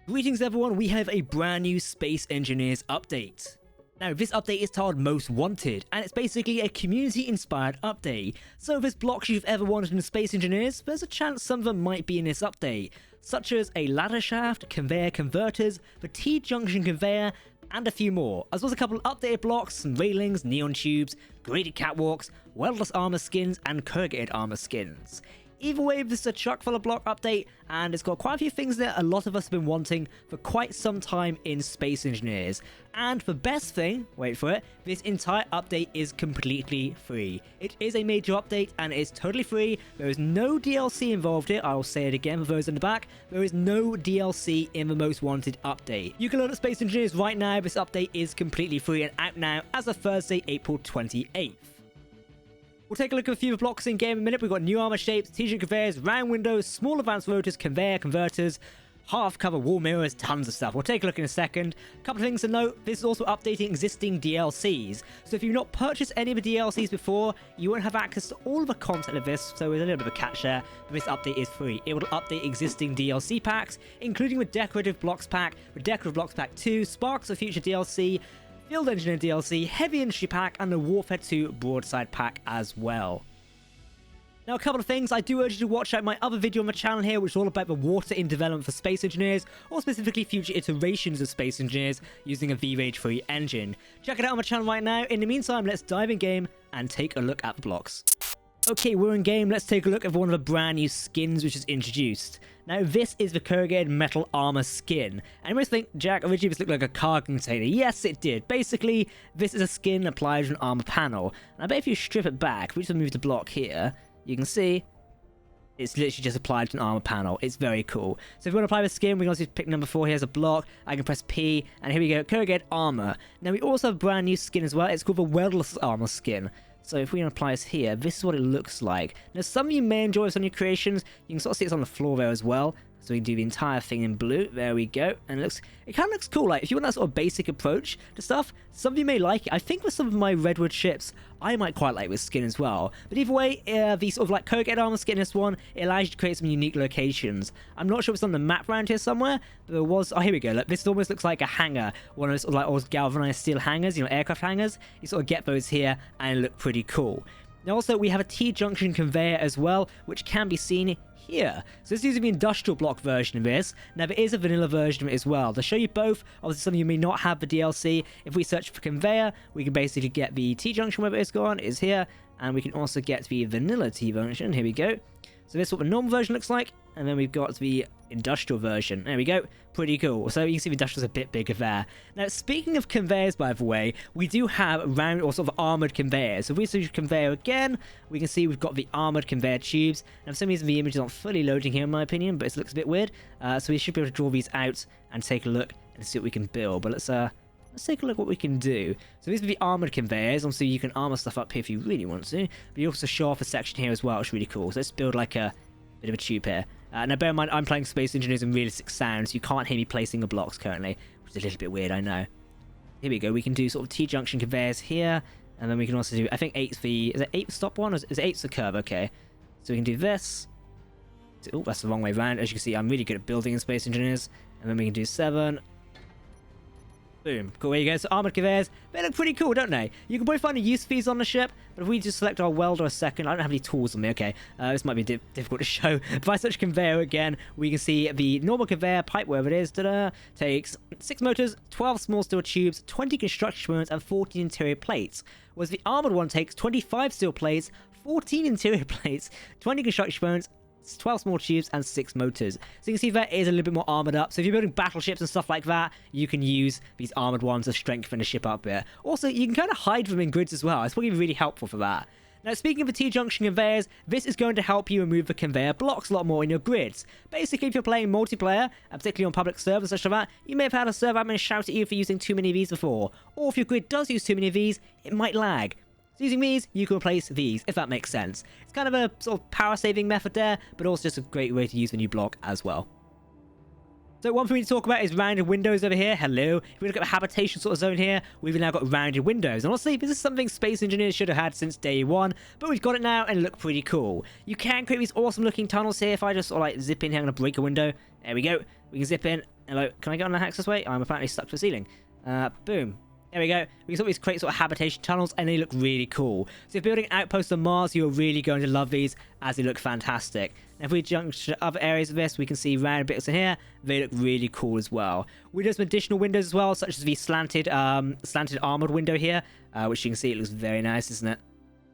Greetings everyone, we have a brand new Space Engineers update. Now this update is titled Most Wanted, and it's basically a community inspired update. So if there's blocks you've ever wanted in Space Engineers, there's a chance some of them might be in this update, such as a ladder shaft, conveyor converters, the T-Junction Conveyor, and a few more, as well as a couple of updated blocks, some railings, neon tubes, graded catwalks, weldless armor skins, and corrugated armor skins. Either way, this is a chock full of block update, and it's got quite a few things that a lot of us have been wanting for quite some time in Space Engineers. And the best thing, wait for it, this entire update is completely free. It is a major update and it is totally free. There is no DLC involved here. I'll say it again for those in the back. There is no DLC in the Most Wanted update. You can load up Space Engineers right now. This update is completely free and out now as of Thursday, April 28th. We'll take a look at a few of the blocks in game in a minute. We've got new armor shapes, T-Junction conveyors, round windows, small advanced rotors, conveyor converters, half cover wall mirrors, tons of stuff. We'll take a look in a second. A couple of things to note, this is also updating existing DLCs. So if you've not purchased any of the DLCs before, you won't have access to all of the content of this, so there's a little bit of a catch there, but this update is free. It will update existing DLC packs, including the Decorative Blocks Pack, the Decorative Blocks Pack 2, Sparks of Future DLC, Field Engineer DLC, Heavy Industry Pack, and the Warfare 2 Broadside Pack as well. Now, a couple of things. I do urge you to watch out my other video on my channel here, which is all about the water in development for Space Engineers, or specifically future iterations of Space Engineers using a V-Rage 3 engine. Check it out on my channel right now. In the meantime, let's dive in game and take a look at the blocks. Okay, we're in game. Let's take a look at one of the brand new skins which is introduced. Now, this is the corrugated metal armor skin. And you must think, Jack, originally this looked like a car container. Yes, it did. Basically, this is a skin applied to an armor panel. And I bet if you strip it back, if we just move the block here, you can see it's literally just applied to an armor panel. It's very cool. So if we want to apply the skin, we can also pick number 4 here as a block. I can press P, and here we go, corrugated armor. Now, we also have a brand new skin as well. It's called the weldless armor skin. So if we apply this here, this is what it looks like. Now, some of you may enjoy this on your creations. You can sort of see it's on the floor there as well. So we can do the entire thing in blue. There we go. And it kind of looks cool. Like, if you want that sort of basic approach to stuff, some of you may like it. I think with some of my redwood ships, I might quite like this skin as well. But either way, the sort of like corrugated armor skin in this one, it allows you to create some unique locations. I'm not sure if it's on the map around here somewhere, but there was... Oh, here we go. Look, this almost looks like a hangar. One of those sort of like old galvanized steel hangars, you know, aircraft hangars. You sort of get those here and look pretty cool. Now also, we have a T-Junction Conveyor as well, which can be seen here. So this is using the industrial block version of this. Now there is a vanilla version of it as well. To show you both, obviously some of you may not have the DLC. If we search for conveyor, we can basically get the T-Junction, wherever it's gone, is here. And we can also get the vanilla T-Junction. Here we go. So this is what the normal version looks like. And then we've got the industrial version. There we go. Pretty cool. So you can see the industrial's a bit bigger there. Now, speaking of conveyors, by the way, we do have round or sort of armored conveyors. So if we search conveyor again, we can see we've got the armored conveyor tubes. Now, for some reason, the image is not fully loading here, in my opinion, but it looks a bit weird. So we should be able to draw these out and take a look and see what we can build. But let's take a look what we can do. So these are the armored conveyors. Obviously, you can armor stuff up here if you really want to. But you also show off a section here as well, which is really cool. So let's build like a bit of a tube here. Now, bear in mind, I'm playing Space Engineers in realistic sound, so you can't hear me placing the blocks currently, which is a little bit weird, I know. Here we go. We can do sort of T-Junction conveyors here, and then we can also do, I think 8's the... Is it 8 the stop one, or is it 8's the curve? Okay. So we can do this. Oh, that's the wrong way around. As you can see, I'm really good at building in Space Engineers. And then we can do 7. Boom. Cool, there you go. So armored conveyors, they look pretty cool, don't they? You can probably find a use for these on the ship, but if we just select our welder a second, I don't have any tools on me, okay. This might be difficult to show. If I search conveyor again, we can see the normal conveyor pipe, wherever it is, takes 6 motors, 12 small steel tubes, 20 construction components, and 14 interior plates. Whereas the armored one takes 25 steel plates, 14 interior plates, 20 construction components, 12 small tubes, and 6 motors. So you can see that is a little bit more armored up. So if you're building battleships and stuff like that, you can use these armored ones to strengthen the ship up there. Also, you can kind of hide them in grids as well. It's probably really helpful for that. Now, speaking of the T-Junction conveyors, this is going to help you remove the conveyor blocks a lot more in your grids. Basically, if you're playing multiplayer, and particularly on public servers and such like that, you may have had a server admin shout at you for using too many of these before. Or if your grid does use too many of these, it might lag. So using these, you can replace these, if that makes sense. It's kind of a sort of power-saving method there, but also just a great way to use the new block as well. So one thing we need to talk about is rounded windows over here. Hello. If we look at the habitation sort of zone here, we've now got rounded windows. And honestly, this is something Space Engineers should have had since day one, but we've got it now and it look pretty cool. You can create these awesome looking tunnels here. If I just sort of like zip in here, I'm going to break a window. There we go. We can zip in. Hello, can I get on the access way? I'm apparently stuck to the ceiling. Boom. There we go. We can sort of create sort of habitation tunnels, and they look really cool. So if you're building outposts on Mars, you're really going to love these, as they look fantastic. And if we jump to other areas of this, we can see round bits in here. They look really cool as well. We do some additional windows as well, such as the slanted armored window here, which you can see it looks very nice, isn't it?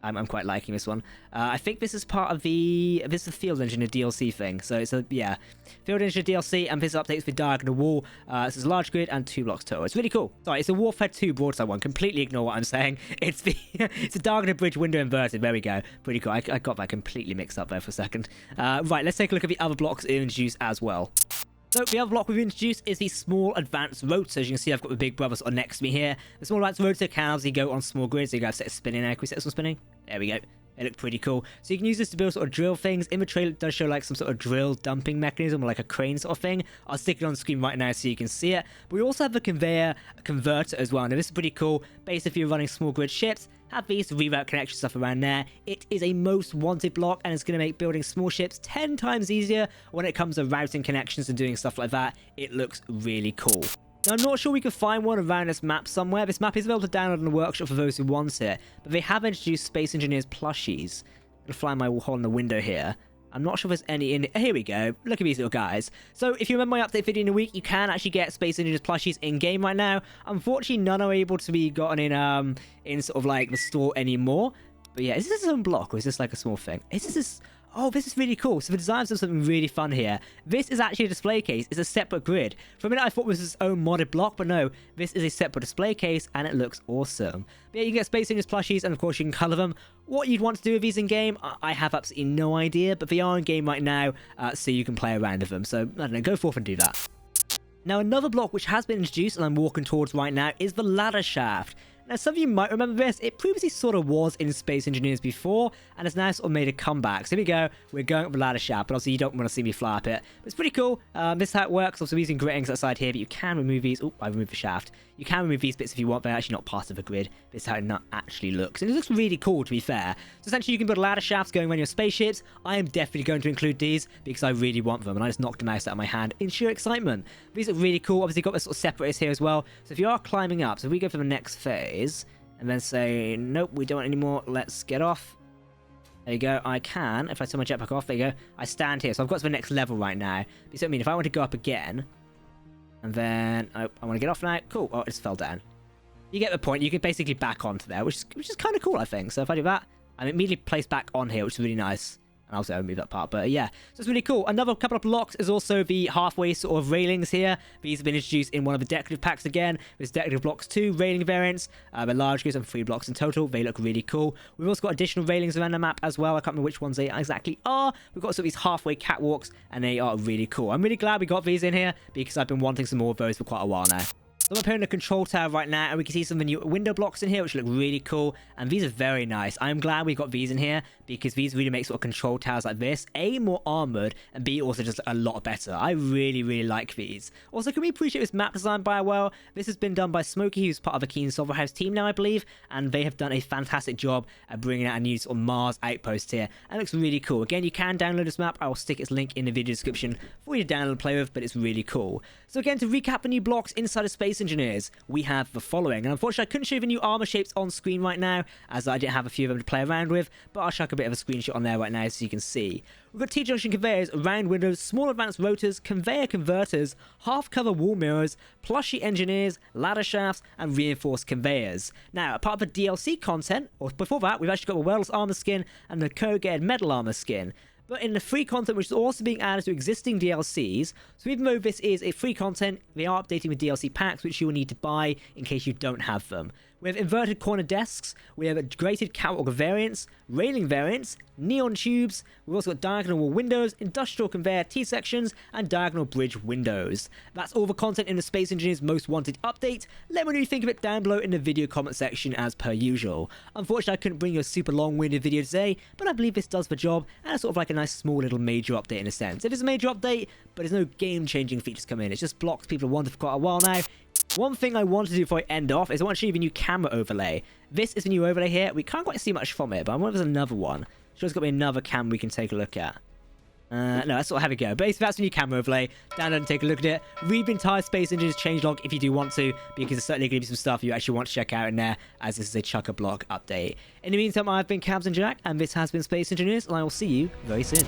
I'm quite liking this one. I think this is part of the Field Engineer DLC thing. So it's yeah, Field Engineer DLC, and this updates the diagonal wall. This is a large grid and 2 blocks total. It's really cool. Sorry, it's a Warfare 2 broadside one. Completely ignore what I'm saying. It's the it's a diagonal bridge window inverted. There we go. Pretty cool. I got that completely mixed up there for a second. Right, let's take a look at the other blocks introduced as well. So the other block we've introduced is the small advanced rotor. As you can see, I've got the big brothers on next to me here. The small advanced rotor can obviously go on small grids. So you guys set a spinning now. Can we set some spinning? There we go. They look pretty cool. So you can use this to build sort of drill things. In the trailer, it does show like some sort of drill dumping mechanism or like a crane sort of thing. I'll stick it on screen right now so you can see it. But we also have the Conveyor Converter as well. Now this is pretty cool. Basically, if you're running small grid ships, have these reroute connection stuff around there. It is a most wanted block, and it's going to make building small ships 10 times easier when it comes to routing connections and doing stuff like that. It looks really cool. Now, I'm not sure we can find one around this map somewhere. This map is available to download in the workshop for those who want it, but they have introduced Space Engineers plushies. I'm going to fly my hole in the window here. I'm not sure if there's any in... Here we go. Look at these little guys. So, if you remember my update video in a week, you can actually get Space Engineers plushies in-game right now. Unfortunately, none are able to be gotten in sort of like the store anymore. But yeah, is this its own block, or is this like a small thing? Is this... Oh, this is really cool. So the designs have something really fun here. This is actually a display case. It's a separate grid. For a minute, I thought this was its own modded block, but no. This is a separate display case, and it looks awesome. But yeah, you can get Space Engineers plushies, and of course, you can color them. What you'd want to do with these in-game, I have absolutely no idea, but they are in-game right now, so you can play around with them. So, I don't know, go forth and do that. Now, another block which has been introduced, and I'm walking towards right now, is the ladder shaft. Now, some of you might remember this. It previously sort of was in Space Engineers before, and it's now sort of made a comeback. So here we go. We're going up the ladder shaft, but obviously you don't want to see me fly up it. But it's pretty cool. This is how it works. Also, we're using grittings outside here, but you can remove these. Oh, I removed the shaft. You can remove these bits if you want. They're actually not part of the grid. This is how it actually looks. And it looks really cool, to be fair. So essentially, you can build ladder shafts going around your spaceships. I am definitely going to include these because I really want them. And I just knocked the mouse out of my hand in sheer excitement. These are really cool. Obviously, you've got the sort of separators here as well. So if you are climbing up, so if we go for the next phase... and then say, nope, we don't want any more, let's get off. There you go, I can, if I turn my jetpack off, there you go, I stand here, so I've got to the next level right now. But so I mean, if I want to go up again, and then, oh, I want to get off now, cool, oh, it just fell down. You get the point, you can basically back onto there, which is kind of cool, I think. So if I do that, I'm immediately placed back on here, which is really nice. And also move that part, but yeah, so it's really cool. Another couple of blocks is also the halfway sort of railings here. These have been introduced in one of the decorative packs again. There's decorative blocks 2 railing variants. The large grids and 3 blocks in total. They look really cool. We've also got additional railings around the map as well. I can't remember which ones they exactly are. We've got sort of these halfway catwalks, and they are really cool. I'm really glad we got these in here because I've been wanting some more of those for quite a while now. So I'm up here in the control tower right now, and we can see some of the new window blocks in here, which look really cool, and these are very nice. I'm glad we got these in here, because these really make sort of control towers like this, A, more armored, and B, also just a lot better. I really, really like these. Also, can we appreciate this map design by well? This has been done by Smokey, who's part of the Keen Silver House team now, I believe, and they have done a fantastic job at bringing out a new sort of Mars outpost here, and it looks really cool. Again, you can download this map. I will stick its link in the video description for you to download and play with, but it's really cool. So again, to recap the new blocks inside of Space Engineers, we have the following, and unfortunately I couldn't show you the new armor shapes on screen right now as I didn't have a few of them to play around with, but I'll chuck a bit of a screenshot on there right now so you can see. We've got T-Junction Conveyors, round windows, small advanced rotors, Conveyor Converters, half cover wall mirrors, plushy engineers, ladder shafts, and reinforced conveyors. Now, part of the DLC content, or before that, we've actually got the Wells armor skin and the corrugated metal armor skin. But in the free content, which is also being added to existing DLCs, so even though this is a free content, they are updating with DLC packs, which you will need to buy in case you don't have them. We have inverted corner desks, we have grated catwalk variants, railing variants, neon tubes, we've also got diagonal wall windows, industrial conveyor T-sections, and diagonal bridge windows. That's all the content in the Space Engineers Most Wanted update. Let me know what you think of it down below in the video comment section as per usual. Unfortunately, I couldn't bring you a super long-winded video today, but I believe this does the job, and it's sort of like a nice small little major update in a sense. It is a major update, but there's no game-changing features come in. It's just blocks people have wanted for quite a while now. One thing I want to do before I end off is I want to show you the new camera overlay. This is the new overlay here. We can't quite see much from it, but I wonder if there's another one. Sure, there's got to be another camera we can take a look at. No, that's sort of have a go. Basically, that's a new camera overlay. Download and take a look at it. Read the entire Space Engineers changelog if you do want to, because there's certainly going to be some stuff you actually want to check out in there, as this is a chuck-a-block update. In the meantime, I've been Cabs and Jack, and this has been Space Engineers, and I will see you very soon.